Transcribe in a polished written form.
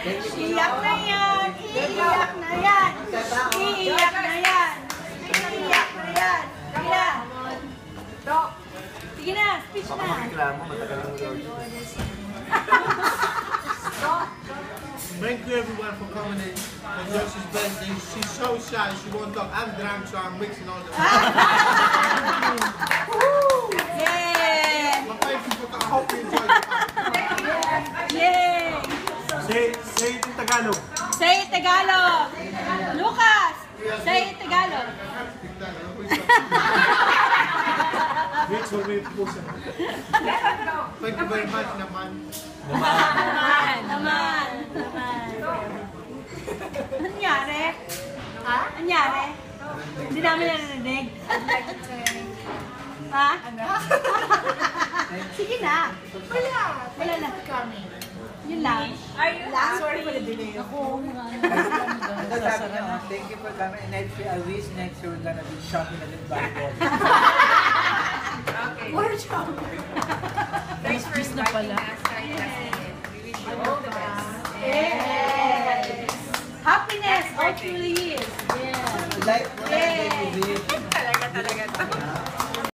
Iyak na yan! Iyak na yan! Iyak na yan! Iyak na yan! Kaya! Sige na, speech na! Reklamo, matagal ang Lord. Thank you everyone for coming in on Josie's birthday. She's so shy, she won't talk. I'm drunk, so I'm mixing all the Yay! But thank you, I hope you enjoyed the party. Yay! Say it in Tagalog. Say it Tagalog! Lucas! Say it Tagalog! Wait, so wait po siya. Thank you very much, naman. Naman! Anyari? Ha? Anyari? Hindi namin narinig. Ha? Sige na. Wala na. Yun lang. Sorry for the delay. Thank you for coming. And I wish next year we're gonna be shopping a little volleyball. Okay. We're shopping. Thanks for inviting us. We wish you all the best. Yes! Happiness all through the years. Like, what I did with it. Talaga.